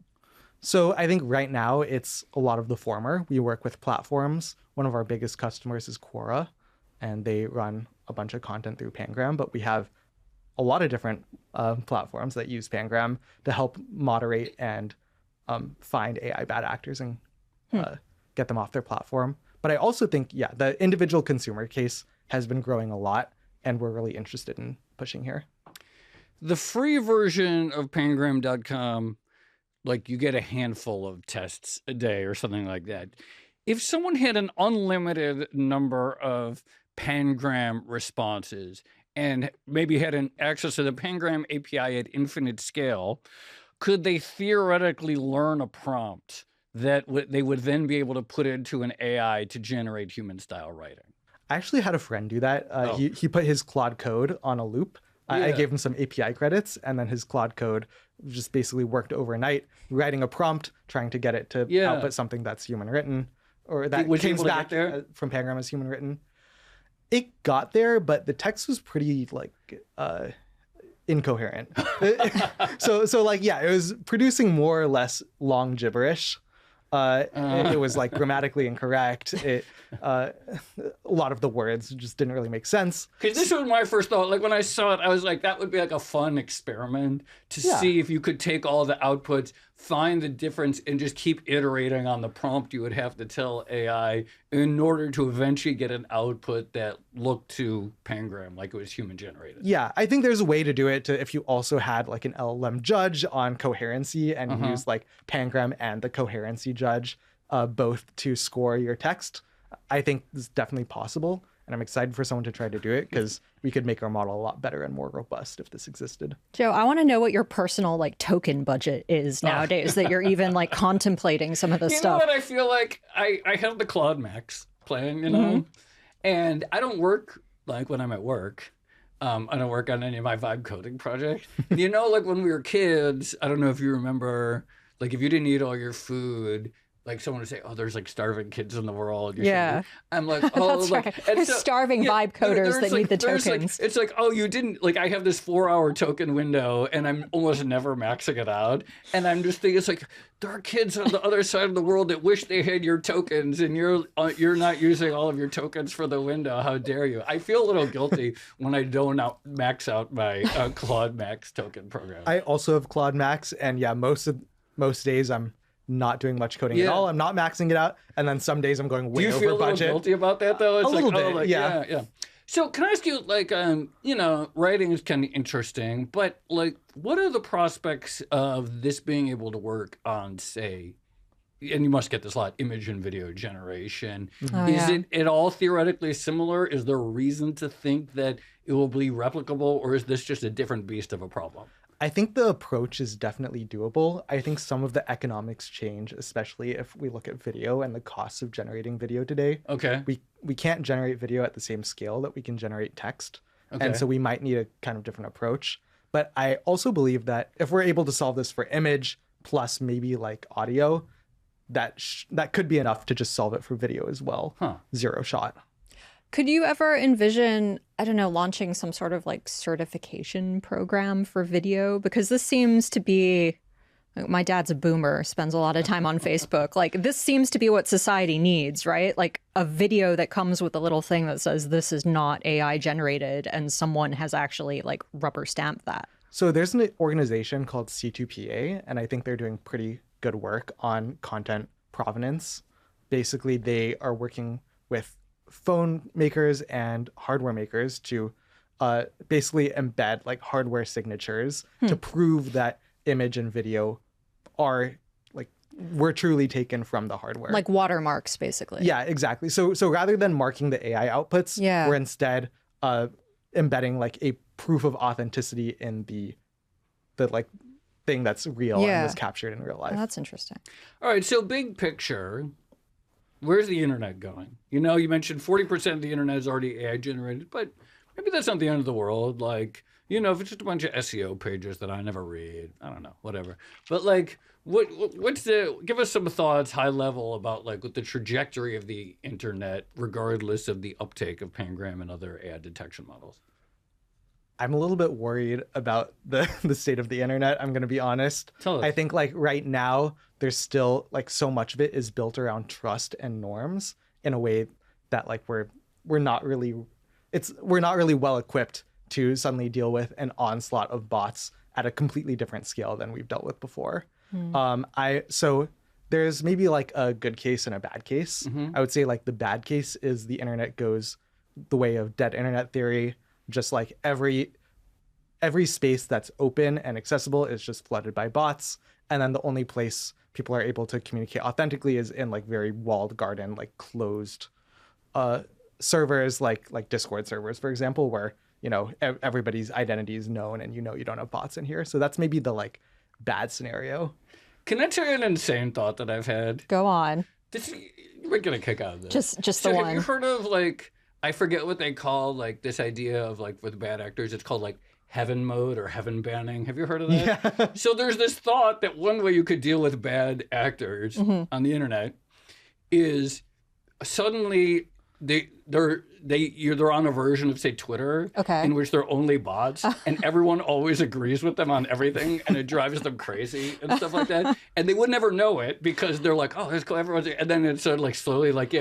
[SPEAKER 2] So I think right now it's a lot of the former. We work with platforms. One of our biggest customers is Quora, and they run a bunch of content through Pangram, but we have a lot of different platforms that use Pangram to help moderate and find AI bad actors and get them off their platform. But I also think, yeah, the individual consumer case has been growing a lot, and we're really interested in pushing here.
[SPEAKER 3] The free version of pangram.com, like you get a handful of tests a day or something like that. If someone had an unlimited number of Pangram responses and maybe had an access to the Pangram API at infinite scale, could they theoretically learn a prompt that they would then be able to put into an AI to generate human-style writing?
[SPEAKER 2] I actually had a friend do that. He put his Claude code on a loop. I gave him some API credits, and then his Claude code just basically worked overnight, writing a prompt, trying to get it to output something that's human written, or that came back there from Pangram as human written. It got there, but the text was pretty like incoherent. so like, yeah, it was producing more or less long gibberish. It was like grammatically incorrect. A lot of the words just didn't really make sense.
[SPEAKER 3] Because this was my first thought. Like when I saw it, I was like, that would be like a fun experiment to see if you could take all the outputs, find the difference, and just keep iterating on the prompt you would have to tell AI in order to eventually get an output that looked to Pangram like it was human generated.
[SPEAKER 2] Yeah, I think there's a way to do it if you also had like an LLM judge on coherency and use like Pangram and the coherency judge both to score your text. I think this is definitely possible, and I'm excited for someone to try to do it because we could make our model a lot better and more robust if this existed.
[SPEAKER 1] Joe, I want to know what your personal like token budget is nowadays that you're even like contemplating some of this stuff.
[SPEAKER 3] You know what I feel like? I have the Claude Max plan, you know, and I don't work like when I'm at work. I don't work on any of my vibe coding projects. You know, like when we were kids, I don't know if you remember, like if you didn't eat all your food, like someone would say, oh, there's like starving kids in the world. I'm like, oh,
[SPEAKER 1] that's
[SPEAKER 3] like,
[SPEAKER 1] right. There's starving vibe coders that need the tokens.
[SPEAKER 3] Like, it's like, oh, you didn't, like, I have this 4-hour token window and I'm almost never maxing it out. And I'm just thinking, it's like, there are kids on the other side of the world that wish they had your tokens and you're not using all of your tokens for the window. How dare you? I feel a little guilty when I don't max out my Claude Max token program.
[SPEAKER 2] I also have Claude Max, and yeah, most days I'm not doing much coding at all. I'm not maxing it out, and then some days I'm going way over budget.
[SPEAKER 3] Do you feel a little guilty about that though? It's
[SPEAKER 2] a little bit,
[SPEAKER 3] yeah. So can I ask you, like, you know, writing is kind of interesting, but like, what are the prospects of this being able to work on, say, and you must get this a lot, image and video generation? Is it at all theoretically similar? Is there a reason to think that it will be replicable, or is this just a different beast of a problem?
[SPEAKER 2] I think the approach is definitely doable. I think some of the economics change, especially if we look at video and the costs of generating video today.
[SPEAKER 3] Okay.
[SPEAKER 2] We can't generate video at the same scale that we can generate text.
[SPEAKER 3] Okay.
[SPEAKER 2] And so we might need a kind of different approach. But I also believe that if we're able to solve this for image plus maybe like audio, that could be enough to just solve it for video as well. Zero shot.
[SPEAKER 1] Could you ever envision, I don't know, launching some sort of like certification program for video? Because this seems to be, my dad's a boomer, spends a lot of time on Facebook. Like this seems to be what society needs, right? Like a video that comes with a little thing that says this is not AI generated and someone has actually like rubber stamped that.
[SPEAKER 2] So there's an organization called C2PA, and I think they're doing pretty good work on content provenance. Basically, they are working with phone makers and hardware makers to basically embed like hardware signatures to prove that image and video are like were truly taken from the hardware.
[SPEAKER 1] Like watermarks, basically.
[SPEAKER 2] Yeah, exactly. So rather than marking the AI outputs, we're instead embedding like a proof of authenticity in the like thing that's real and was captured in real life.
[SPEAKER 1] Oh, that's interesting.
[SPEAKER 3] All right, so big picture, where's the internet going? You know, you mentioned 40% of the internet is already AI generated, but maybe that's not the end of the world. Like, you know, if it's just a bunch of SEO pages that I never read, I don't know, whatever. But like, give us some thoughts, high level, about like what the trajectory of the internet, regardless of the uptake of Pangram and other AI detection models.
[SPEAKER 2] I'm a little bit worried about the state of the internet, I'm going to be honest.
[SPEAKER 3] Tell us.
[SPEAKER 2] I think like right now, there's still like so much of it is built around trust and norms in a way that like we're not really well equipped to suddenly deal with an onslaught of bots at a completely different scale than we've dealt with before. So there's maybe like a good case and a bad case. I would say like the bad case is the internet goes the way of dead internet theory. Just like every space that's open and accessible is just flooded by bots. And then the only place people are able to communicate authentically is in like very walled garden, like closed servers, like Discord servers, for example, where, you know, everybody's identity is known and you know you don't have bots in here. So that's maybe the like bad scenario.
[SPEAKER 3] Can I tell you an insane thought that I've had?
[SPEAKER 1] Go on.
[SPEAKER 3] You might get a kick out of this.
[SPEAKER 1] Just the one.
[SPEAKER 3] Have you heard of like, I forget what they call like this idea of like with bad actors, it's called like heaven mode or heaven banning. Have you heard of that? Yeah. So there's this thought that one way you could deal with bad actors on the internet is suddenly they're on a version of, say, Twitter, in which they're only bots, and everyone always agrees with them on everything, and it drives them crazy and stuff like that. And they would never know it because they're like, oh, that's cool, everyone's, and then it's sort of like slowly like,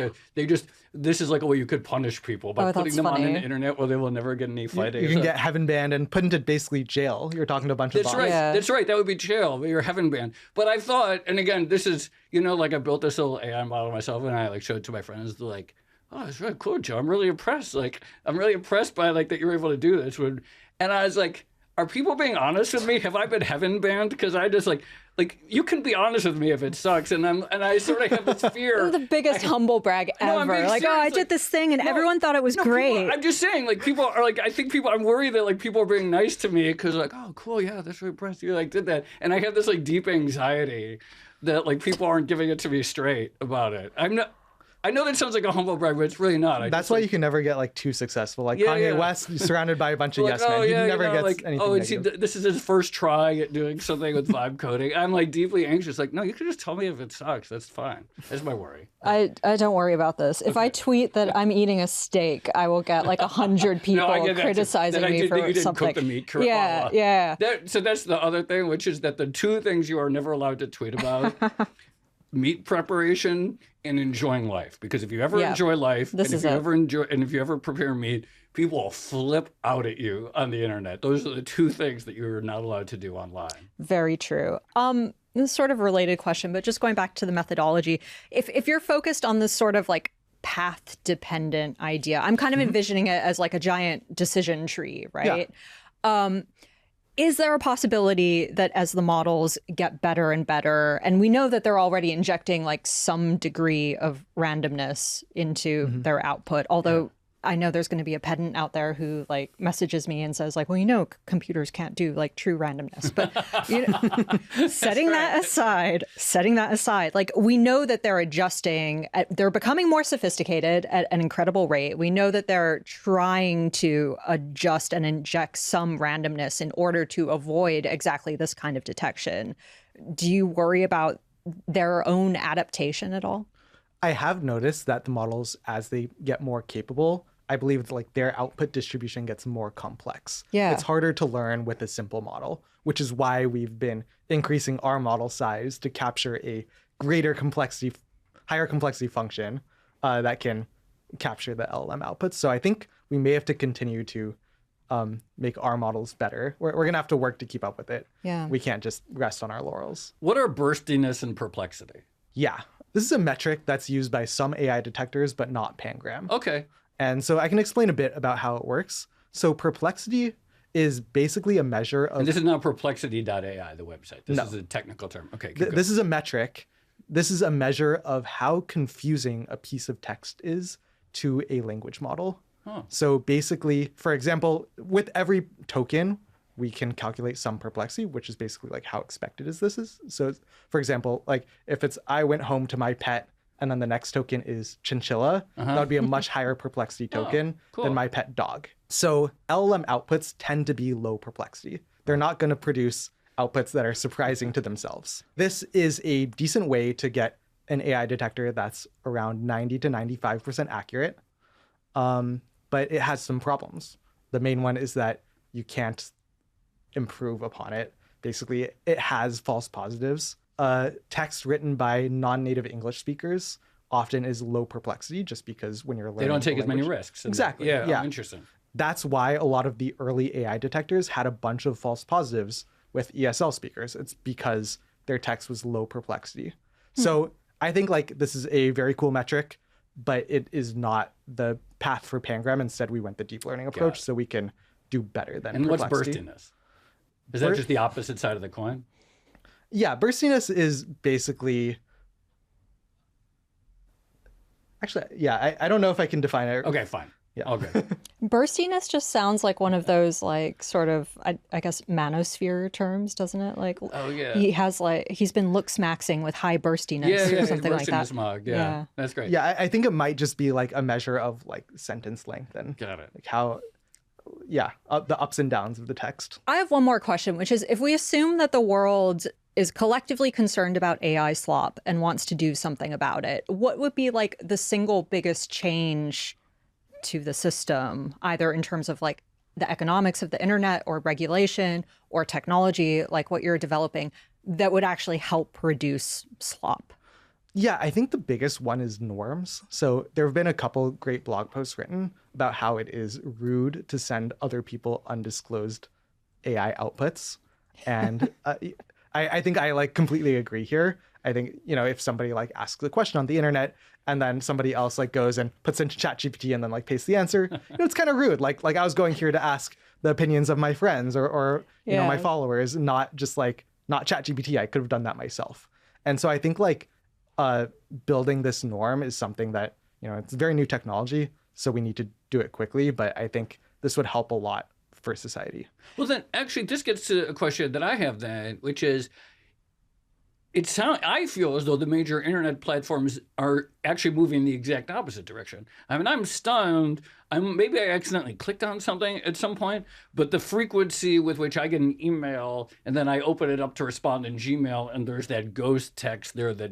[SPEAKER 3] this is like a way you could punish people by putting them on the internet where they will never get any fighting.
[SPEAKER 2] You can get heaven banned and put into basically jail. You're talking to a bunch of bots.
[SPEAKER 3] Right. Yeah. That's right. That would be jail, but you're heaven banned. But I thought, and again, this is, you know, like I built this little AI model myself, and I like showed it to my friends. They're like, oh, it's really cool, Joe. I'm really impressed. Like, I'm really impressed by like that you're able to do this. And I was like, are people being honest with me? Have I been heaven banned? Because I just like you can be honest with me if it sucks. And I sort of have this fear.
[SPEAKER 1] The biggest humble brag ever. Like, oh, I did this thing and everyone thought it was great.
[SPEAKER 3] I'm just saying, like, people are like, I'm worried that like people are being nice to me because like, oh, cool, yeah, that's really impressed. You like did that. And I have this like deep anxiety that like people aren't giving it to me straight about it. I know that sounds like a humble brag, but it's really not.
[SPEAKER 2] That's why you can never get like too successful. Like Kanye West, surrounded by a bunch of yes men. He never gets anything negative.
[SPEAKER 3] This is his first try at doing something with vibe coding. I'm like deeply anxious. Like, no, you can just tell me if it sucks. That's fine. That's my worry.
[SPEAKER 1] I don't worry about this. If I tweet that I'm eating a steak, I will get like 100 people criticizing me for
[SPEAKER 3] you didn't
[SPEAKER 1] something.
[SPEAKER 3] Cook the meat
[SPEAKER 1] Yeah.
[SPEAKER 3] So that's the other thing, which is that the two things you are never allowed to tweet about. Meat preparation and enjoying life, because if you ever enjoy life, and if you ever prepare meat, people will flip out at you on the internet. Those are the two things that you're not allowed to do online.
[SPEAKER 1] Very true. This is sort of a related question, but just going back to the methodology, if you're focused on this sort of like path dependent idea, I'm kind of envisioning it as like a giant decision tree, right? Yeah. Is there a possibility that as the models get better and better, and we know that they're already injecting like some degree of randomness into their output, although I know there's going to be a pedant out there who like messages me and says like, well, you know, computers can't do like true randomness. But you know, setting that aside, like we know that they're adjusting, they're becoming more sophisticated at an incredible rate. We know that they're trying to adjust and inject some randomness in order to avoid exactly this kind of detection. Do you worry about their own adaptation at all?
[SPEAKER 2] I have noticed that the models, as they get more capable, I believe that, like, their output distribution gets more complex.
[SPEAKER 1] Yeah.
[SPEAKER 2] It's harder to learn with a simple model, which is why we've been increasing our model size to capture a greater complexity, higher complexity function that can capture the LLM outputs. So I think we may have to continue to make our models better. We're going to have to work to keep up with it.
[SPEAKER 1] Yeah.
[SPEAKER 2] We can't just rest on our laurels.
[SPEAKER 3] What are burstiness and perplexity?
[SPEAKER 2] Yeah. This is a metric that's used by some AI detectors, but not Pangram.
[SPEAKER 3] Okay.
[SPEAKER 2] And so I can explain a bit about how it works. So perplexity is basically a measure of...
[SPEAKER 3] And this is not perplexity.ai, the website. This
[SPEAKER 2] No.
[SPEAKER 3] is a technical term. Okay.
[SPEAKER 2] This is a metric. This is a measure of how confusing a piece of text is to a language model.
[SPEAKER 3] Huh.
[SPEAKER 2] So basically, for example, with every token, we can calculate some perplexity, which is basically like how expected is this is. So for example, like if it's I went home to my pet and then the next token is chinchilla, that would be a much higher perplexity token
[SPEAKER 3] cool.
[SPEAKER 2] than my pet dog. So LLM outputs tend to be low perplexity. They're not going to produce outputs that are surprising to themselves. This is a decent way to get an AI detector that's around 90 to 95% accurate. But it has some problems. The main one is that you can't improve upon it. Basically, it has false positives. Text written by non-native English speakers often is low perplexity just because when you're learning,
[SPEAKER 3] they don't take as many risks.
[SPEAKER 2] Exactly.
[SPEAKER 3] Yeah.
[SPEAKER 2] Yeah.
[SPEAKER 3] Oh, interesting.
[SPEAKER 2] That's why a lot of the early AI detectors had a bunch of false positives with ESL speakers. It's because their text was low perplexity. So I think like this is a very cool metric, but it is not the path for Pangram. Instead, we went the deep learning approach so we can do better than
[SPEAKER 3] And what's
[SPEAKER 2] perplexity.
[SPEAKER 3] burstiness? Is that just the opposite side of the coin?
[SPEAKER 2] Yeah, burstiness is basically... Actually, yeah, I don't know if I can define it.
[SPEAKER 3] Okay, fine.
[SPEAKER 2] Yeah.
[SPEAKER 3] All good.
[SPEAKER 1] Burstiness just sounds like one of those like sort of I guess manosphere terms, doesn't it? Like
[SPEAKER 3] Oh, yeah.
[SPEAKER 1] he's been looksmaxing with high burstiness or something like that.
[SPEAKER 3] Mug. Yeah. That's great.
[SPEAKER 2] Yeah, I think it might just be like a measure of like sentence length and
[SPEAKER 3] Got it.
[SPEAKER 2] like how, the ups and downs of the text.
[SPEAKER 1] I have one more question, which is if we assume that the world is collectively concerned about AI slop and wants to do something about it, what would be like the single biggest change to the system, either in terms of like the economics of the internet or regulation or technology, like what you're developing, that would actually help reduce slop?
[SPEAKER 2] Yeah, I think the biggest one is norms. So there have been a couple great blog posts written about how it is rude to send other people undisclosed AI outputs. And I think I like completely agree here. I think, if somebody like asks a question on the internet and then somebody else like goes and puts into ChatGPT and then like pastes the answer, it's kind of rude. Like I was going here to ask the opinions of my friends or my followers, not ChatGPT. I could have done that myself. And so I think like building this norm is something that, it's very new technology, so we need to do it quickly. But I think this would help a lot for society.
[SPEAKER 3] Well, then actually this gets to a question that I have then, which is, I feel as though the major internet platforms are actually moving the exact opposite direction. I mean, I'm stunned. Maybe I accidentally clicked on something at some point, but the frequency with which I get an email and then I open it up to respond in Gmail and there's that ghost text there that,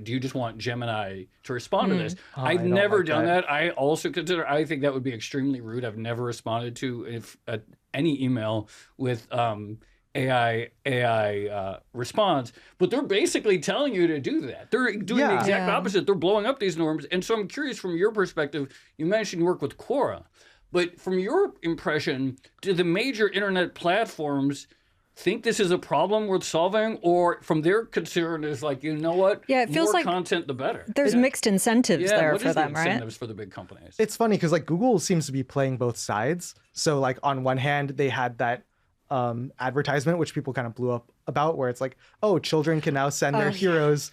[SPEAKER 3] do you just want Gemini to respond to this? I've never done that. I also I think that would be extremely rude. I've never responded to any email with AI response, but they're basically telling you to do that. They're doing the exact opposite. They're blowing up these norms. And so I'm curious from your perspective, you mentioned you work with Quora, but from your impression, do the major internet platforms think this is a problem worth solving, or from their concern is like, you know what?
[SPEAKER 1] Yeah, it feels
[SPEAKER 3] more
[SPEAKER 1] like
[SPEAKER 3] content, the better.
[SPEAKER 1] There's mixed incentives there for them, right?
[SPEAKER 3] Incentives for the big companies?
[SPEAKER 2] It's funny because like Google seems to be playing both sides. So like on one hand, they had that advertisement, which people kind of blew up about, where it's like, oh, children can now send their heroes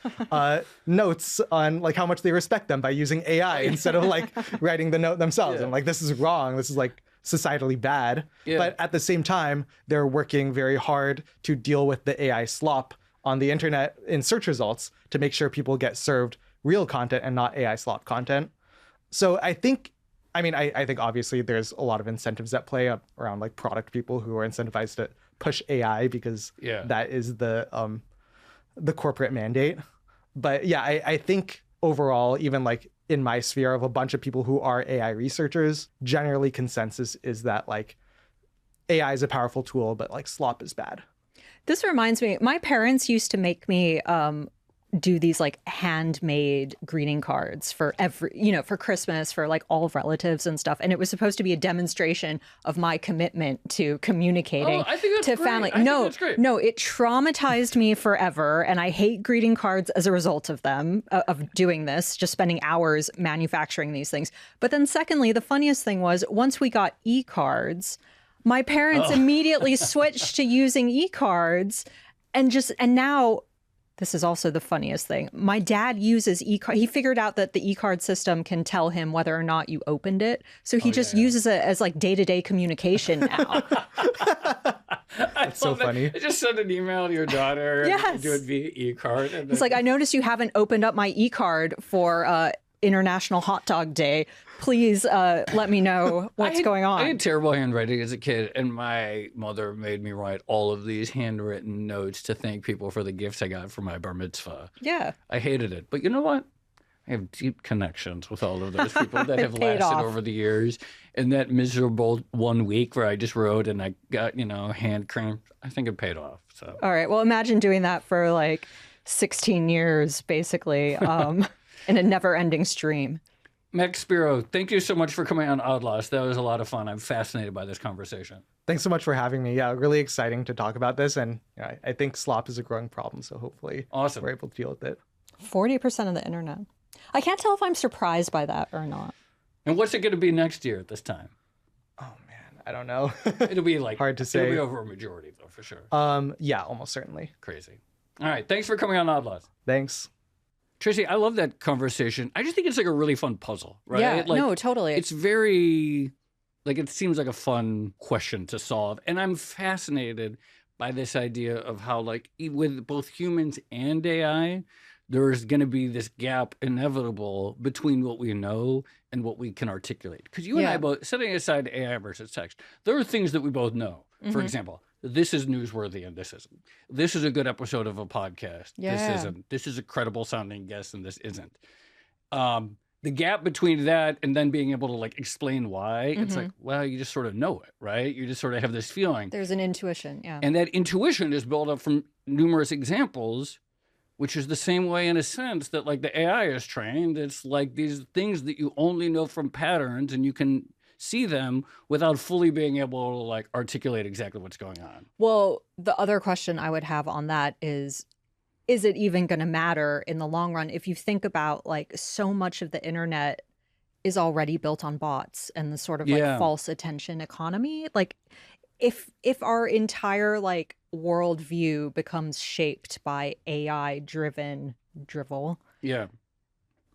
[SPEAKER 2] notes on like how much they respect them by using AI instead of like writing the note themselves. And like, this is wrong. This is like societally bad. But at the same time, they're working very hard to deal with the AI slop on the internet in search results to make sure people get served real content and not AI slop content. So I think obviously there's a lot of incentives at play around like product people who are incentivized to push AI because that is the corporate mandate. But yeah, I think overall, even like in my sphere of a bunch of people who are AI researchers, generally consensus is that like AI is a powerful tool, but like slop is bad.
[SPEAKER 1] This reminds me, my parents used to make me do these like handmade greeting cards for for Christmas, for like all relatives and stuff. And it was supposed to be a demonstration of my commitment to communicating to family. No, it traumatized me forever. And I hate greeting cards as a result of them, of doing this, just spending hours manufacturing these things. But then secondly, the funniest thing was once we got e-cards, my parents immediately switched to using e-cards and now this is also the funniest thing. My dad uses e-card. He figured out that the e-card system can tell him whether or not you opened it. So he uses it as like day-to-day communication now.
[SPEAKER 2] That's so funny.
[SPEAKER 3] Just send an email to your daughter and do it via e-card. And
[SPEAKER 1] it's like, I noticed you haven't opened up my e-card for International Hot Dog Day. Please let me know what's going on.
[SPEAKER 3] I had terrible handwriting as a kid, and my mother made me write all of these handwritten notes to thank people for the gifts I got for my bar mitzvah.
[SPEAKER 1] Yeah.
[SPEAKER 3] I hated it. But you know what? I have deep connections with all of those people that have lasted over the years. And that miserable 1 week where I just wrote and I got, hand cramp, I think it paid off. So.
[SPEAKER 1] All right. Well, imagine doing that for like 16 years, basically, in a never-ending stream.
[SPEAKER 3] Max Spero, thank you so much for coming on Odd Loss. That was a lot of fun. I'm fascinated by this conversation.
[SPEAKER 2] Thanks so much for having me. Yeah, really exciting to talk about this. And I think slop is a growing problem. So hopefully we're able to deal with it.
[SPEAKER 1] 40% of the internet. I can't tell if I'm surprised by that or not.
[SPEAKER 3] And what's it going to be next year at this time?
[SPEAKER 2] Oh, man, I don't know.
[SPEAKER 3] It'll be like
[SPEAKER 2] hard to say.
[SPEAKER 3] It'll be over a majority, though, for sure.
[SPEAKER 2] Yeah, almost certainly.
[SPEAKER 3] Crazy. All right. Thanks for coming on Odd Loss.
[SPEAKER 2] Thanks.
[SPEAKER 3] Tracy, I love that conversation. I just think it's like a really fun puzzle, right?
[SPEAKER 1] Yeah,
[SPEAKER 3] like,
[SPEAKER 1] no, totally.
[SPEAKER 3] It's very, like, it seems like a fun question to solve. And I'm fascinated by this idea of how, like, with both humans and AI, there's going to be this gap inevitable between what we know and what we can articulate. Because you and I both, setting aside AI versus text, there are things that we both know. For example, this is newsworthy and this isn't. This is a good episode of a podcast.
[SPEAKER 1] Yeah.
[SPEAKER 3] This isn't. This is a credible sounding guess and this isn't. The gap between that and then being able to like explain why, it's like, well, you just sort of know it, right? You just sort of have this feeling.
[SPEAKER 1] There's an intuition, yeah.
[SPEAKER 3] And that intuition is built up from numerous examples, which is the same way in a sense that like the AI is trained. It's like these things that you only know from patterns and you can see them without fully being able to like articulate exactly what's going on.
[SPEAKER 1] Well, the other question I would have on that is it even going to matter in the long run? If you think about like so much of the internet is already built on bots and the sort of like false attention economy. Like if our entire like worldview becomes shaped by AI driven drivel.
[SPEAKER 3] Yeah.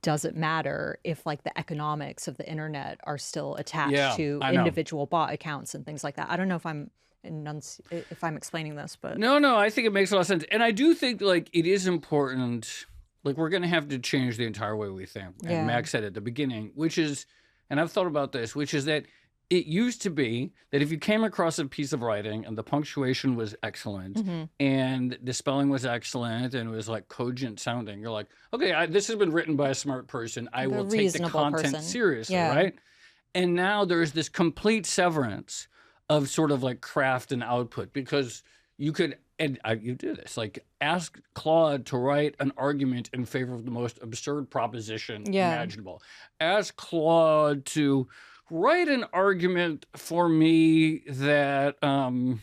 [SPEAKER 1] Does it matter if like the economics of the internet are still attached to individual bot accounts and things like that? I don't know if I'm explaining this, but
[SPEAKER 3] no, I think it makes a lot of sense. And I do think like it is important, like we're going to have to change the entire way we think. And Max said at the beginning, which is, and I've thought about this, which is that it used to be that if you came across a piece of writing and the punctuation was excellent and the spelling was excellent and it was like cogent sounding, you're like, okay, this has been written by a smart person. I will take the content seriously, right? And now there's this complete severance of sort of like craft and output because you could, and you do this, like ask Claude to write an argument in favor of the most absurd proposition imaginable. Ask Claude to write an argument for me that, write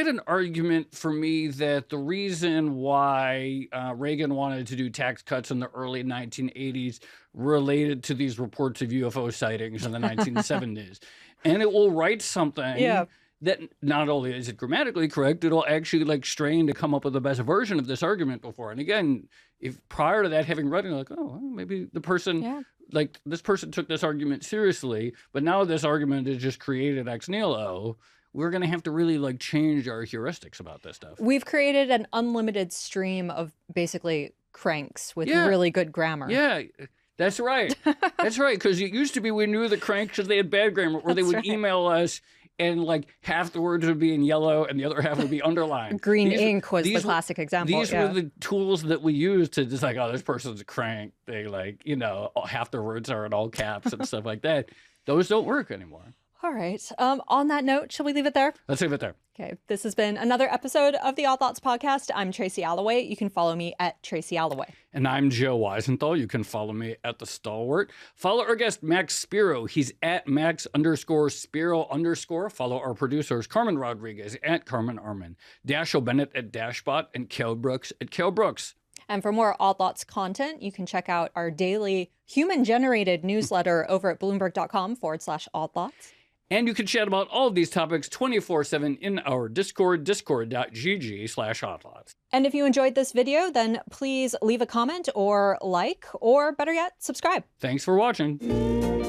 [SPEAKER 3] an argument for me that the reason why Reagan wanted to do tax cuts in the early 1980s related to these reports of UFO sightings in the 1970s. And it will write something that not only is it grammatically correct, it'll actually like strain to come up with the best version of this argument before. And again, if prior to that having read it, like, oh, well, maybe the person, like this person took this argument seriously, but now this argument is just created ex nihilo. We're going to have to really like change our heuristics about this stuff.
[SPEAKER 1] We've created an unlimited stream of basically cranks with really good grammar.
[SPEAKER 3] Yeah, that's right. That's right. Because it used to be we knew the cranks because they had bad grammar, or they would email us and like half the words would be in yellow and the other half would be underlined.
[SPEAKER 1] Green ink was the classic example.
[SPEAKER 3] These were the tools that we used to just like, oh, this person's a crank. They like, you know, half their words are in all caps and stuff like that. Those don't work anymore.
[SPEAKER 1] All right. On that note, shall we leave it there?
[SPEAKER 3] Let's leave it there.
[SPEAKER 1] Okay. This has been another episode of the Odd Thoughts podcast. I'm Tracy Alloway. You can follow me at Tracy Alloway.
[SPEAKER 3] And I'm Joe Weisenthal. You can follow me at The Stalwart. Follow our guest, Max Spero. He's at Max_Spero_. Follow our producers, Carmen Rodriguez at Carmen Arman, Dashiell Bennett at Dashbot, and Kel Brooks at Kel Brooks.
[SPEAKER 1] And for more Odd Thoughts content, you can check out our daily human-generated newsletter over at Bloomberg.com/Odd Thoughts.
[SPEAKER 3] And you can chat about all of these topics 24/7 in our Discord, discord.gg/oddlots.
[SPEAKER 1] And if you enjoyed this video, then please leave a comment or like, or better yet, subscribe.
[SPEAKER 3] Thanks for watching.